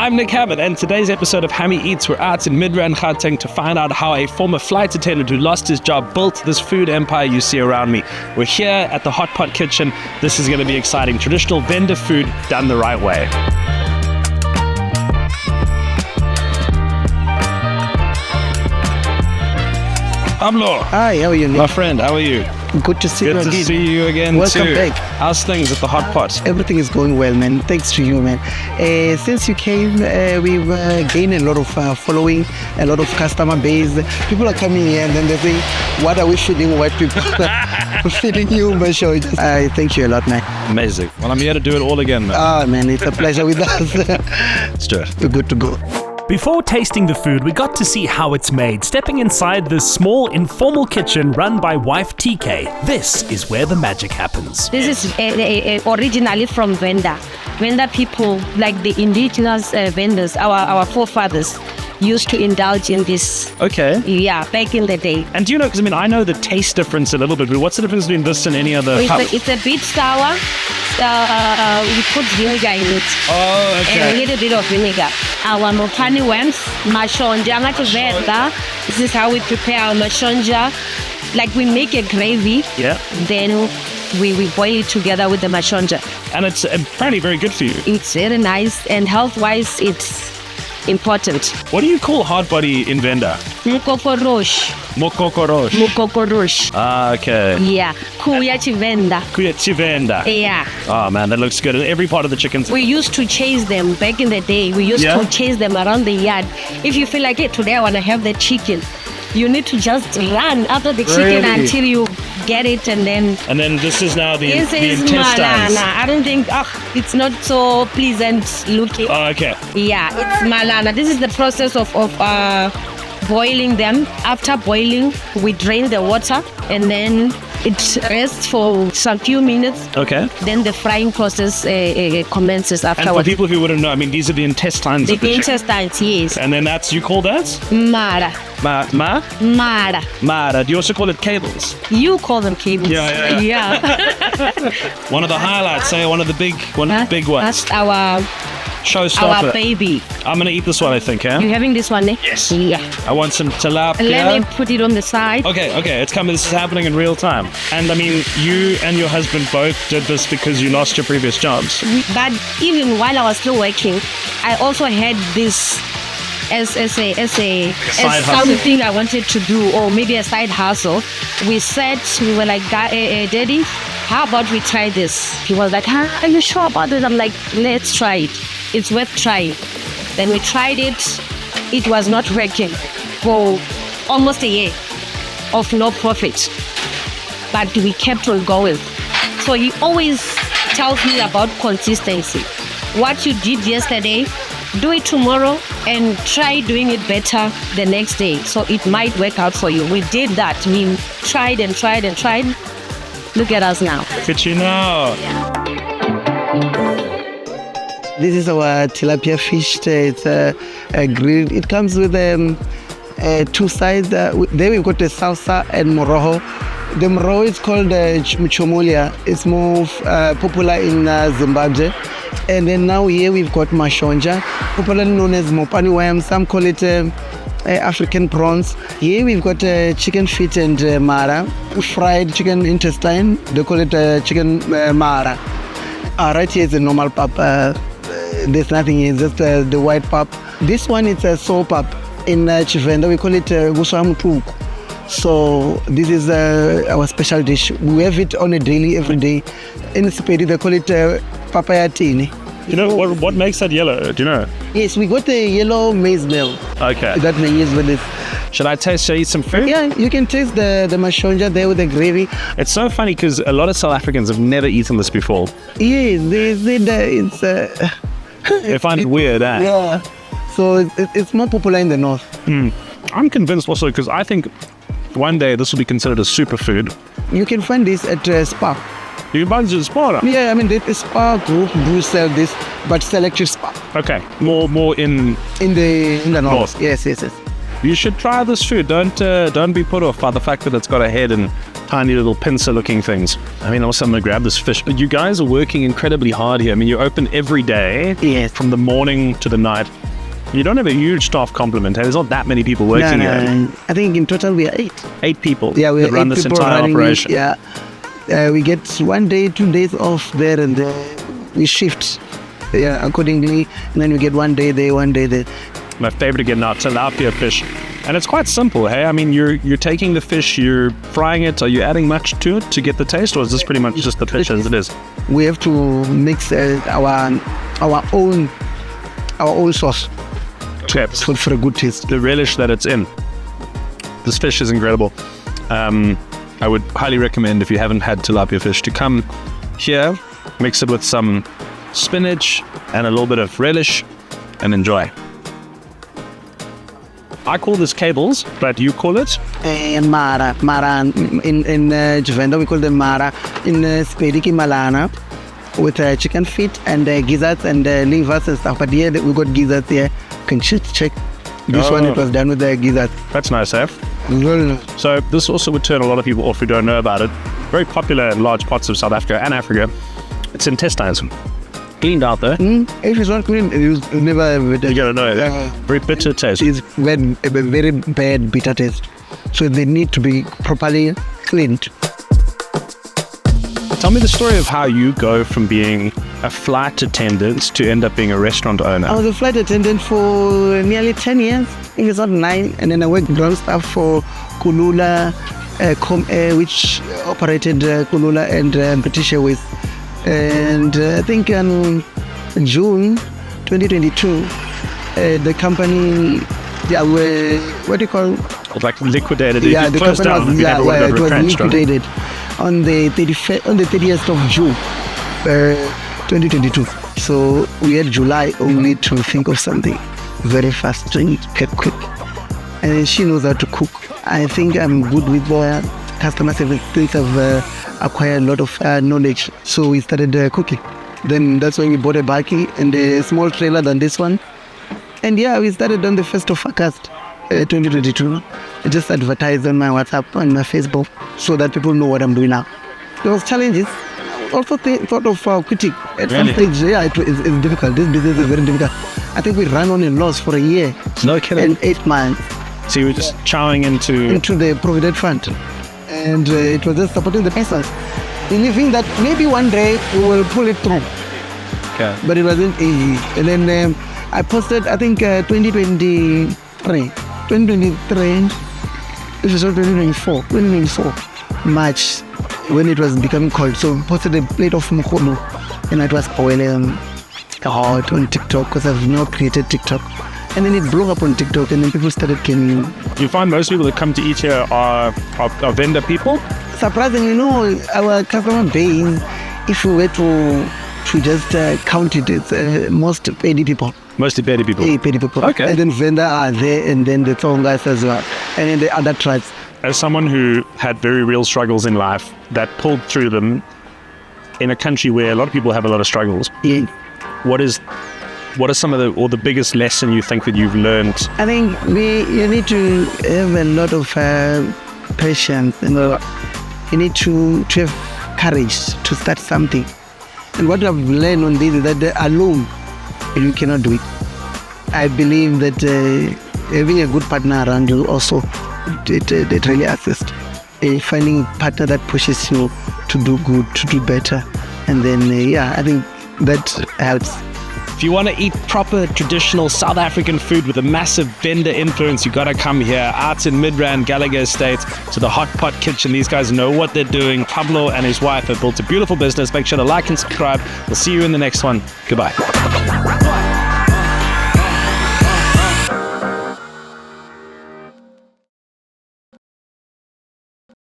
I'm Nick Hamman, and today's episode of Hammy Eats, we're out in Midrand to find out how a former flight attendant who lost his job built this food empire you see around me. We're here at the Hot Pot Kitchen. This is going to be exciting. Traditional vendor food done the right way. Pablo. Hi, how are you, Nick? My friend, how are you? Good to see you again. Good to see you again. Welcome too. back. How's things at the Hot Pot? Everything is going well, man. Thanks to you, man. Since you came, we've gained a lot of following, a lot of customer base. People are coming here and then they say, what are we feeding white people? We're feeding you, but sure. I thank you a lot, man. Amazing. Well, I'm here to do it all again, man. Ah, man, it's a pleasure with us. Let's do it. We're good to go. Before tasting the food, we got to see how it's made, stepping inside this small, informal kitchen run by wife TK. This is where the magic happens. This is originally from Venda. Venda people, like the indigenous vendors, our forefathers, used to indulge in this. Okay. Yeah, back in the day. And do you know, because I know the taste difference a little bit, but what's the difference between this and any other cup? It's a bit sour. We put vinegar in it. Oh, okay. And a little bit of vinegar. Our Mopane Worms, mashonja, this is how we prepare our mashonja. Like we make a gravy. Yeah. Then we boil it together with the mashonja. And it's apparently very good for you. It's very nice, and health-wise, it's important. What do you call hard body in Venda? Mukokorosh. Mokokorosh. Mukokorosh. Ah, okay. Yeah. Kuya chivenda. Kuya chivenda. Yeah. Oh man, that looks good. And every part of the chickens. We used to chase them back in the day. We used to chase them around the yard. If you feel like, hey, today I want to have the chicken, you need to just run after the chicken until you get it, and then this is now the this is intestines. malana. I don't think it's not so pleasant looking. Oh, okay. Yeah, it's malana. This is the process of boiling them. After boiling, we drain the water and then it rests for some few minutes. Okay. Then the frying process commences afterwards. And for people who wouldn't know, these are the intestines of the chicken. Intestines, yes. And then you call that? Mara. Mara. Mara. Do you also call it cables? You call them cables. Yeah. One of the highlights, one of the big ones. That's our showstopper. Our baby. I'm going to eat this one, I think, You having this one, eh? Yes. Yeah. I want some tilapia. Let me put it on the side. Okay, it's coming. This is happening in real time. And you and your husband both did this because you lost your previous jobs. But even while I was still working, I also had this as something I wanted to do, or maybe a side hustle. We were like, Daddy, how about we try this? He was like, are you sure about this? I'm like, let's try it. It's worth trying. Then we tried it. It was not working for almost a year of no profit. But we kept on going. So he always tells me about consistency. What you did yesterday, do it tomorrow and try doing it better the next day. So it might work out for you. We did that. We tried and tried and tried. Look at us now. Look at you now. Yeah. This is our tilapia fish. It's grilled. It comes with two sides. There we've got the salsa and moroho. The moroho is called mchomolia. It's more popular in Zimbabwe. And then now here we've got mashonja, popularly known as Mopane Worms. Some call it African prawns. Here we've got chicken feet and mara, fried chicken intestine. They call it chicken mara. Right here is a normal pap. There's nothing here, just the white pap. This one is a soul pap. In Chivenda we call it guswamutuku. So this is our special dish. We have it on a daily, every day. In Sepedi they call it papaya tini. You know what makes that yellow? Do you know? Yes, we got the yellow maize meal. Okay. That we use with this. Should I eat some food? Yeah, you can taste the mashonja there with the gravy. It's so funny because a lot of South Africans have never eaten this before. Yes, they it's they find it weird, eh? Yeah. So it's more popular in the north. I'm convinced also because I think one day this will be considered a superfood. You can find this at Spa. You can find this at Spa? Yeah, the Spa group do sell this, but selected Spa. Okay, more in the north. Yes. You should try this food. Don't be put off by the fact that it's got a head and tiny little pincer-looking things. I mean, also I'm going to grab this fish. But you guys are working incredibly hard here. I mean, you're open every day, Yes. from the morning to the night. You don't have a huge staff complement. There's not that many people working here. I think in total we are 8. 8 people Yeah, we that are run 8 this people entire running. operation. Yeah, we get 1 day, 2 days off there, and we shift. Yeah, accordingly, and then we get 1 day there, 1 day there. My favorite again now, tilapia fish. And it's quite simple, hey? I mean, you're taking the fish, you're frying it. Are you adding much to it to get the taste, or is this pretty much just the fish as it is? We have to mix our own sauce Chips. for a good taste. The relish that it's in. This fish is incredible. I would highly recommend, if you haven't had tilapia fish, to come here, mix it with some spinach and a little bit of relish, and enjoy. I call this cables, but you call it? And Mara. In Juvenda we call them Mara. In Spediki Malana, with chicken feet and gizzards and livers and stuff. But here we got gizzards here. You can check. This one, it was done with the gizzards. That's nice, eh? Very nice. So this also would turn a lot of people off who don't know about it. Very popular in large parts of South Africa and Africa. It's intestines. Cleaned out though. If it's not clean, you never. You gotta know. Very bitter taste. It's very bad bitter taste. So they need to be properly cleaned. Tell me the story of how you go from being a flight attendant to end up being a restaurant owner. I was a flight attendant for nearly 10 years. I think it's not 9. And then I worked ground staff for Kulula, ComAir, which operated Kulula and British Airways. And I think in June 2022, the company, what do you call? Like liquidated. Yeah, it the closed company down. was, It it was retrenched, right? liquidated on the 30th of June 2022. So we had July only to think of something very fast and quick. And she knows how to cook. I think I'm good with customer service. Things I've acquired a lot of knowledge. So we started cooking. Then that's when we bought a bakkie and a small trailer than this one. And yeah, we started on the 1st of August 2022. I just advertised on my WhatsApp and my Facebook so that people know what I'm doing now. There was challenges. Also thought of quitting. At some stage, yeah, it's difficult. This business is very difficult. I think we ran on a loss for a year. No kidding. And 8 months. So you were just chowing into the Provident Fund. And it was just supporting the peasants, believing that maybe one day we will pull it through. Okay. But it wasn't easy. And then I posted, I think 2023, this is 2024, March, when it was becoming cold. So I posted a plate of mukhono, and it was boiling hot on TikTok, because I've now created TikTok. And then it blew up on TikTok, and then people started coming. You find most people that come to eat here are vendor people? Surprisingly, no, our customer base, if we were to just count it, it's most Pedi people. Mostly Pedi people? Yeah, Pedi people. Okay. And then vendor are there, and then the Tongas as well, and then the other tribes. As someone who had very real struggles in life that pulled through them in a country where a lot of people have a lot of struggles, Yeah. what are some of the biggest lesson you think that you've learned? I think you need to have a lot of patience, and you need to have courage to start something. And what I've learned on this is that alone you cannot do it. I believe that having a good partner around you also, it really assists. Finding a partner that pushes you to do good, to do better, and then I think that helps. If you want to eat proper traditional South African food with a massive vendor influence, you got to come here out in Midrand, Gallagher Estate, to the Hot Pot Kitchen. These guys know what they're doing. Pablo and his wife have built a beautiful business. Make sure to like and subscribe. We'll see you in the next one. Goodbye.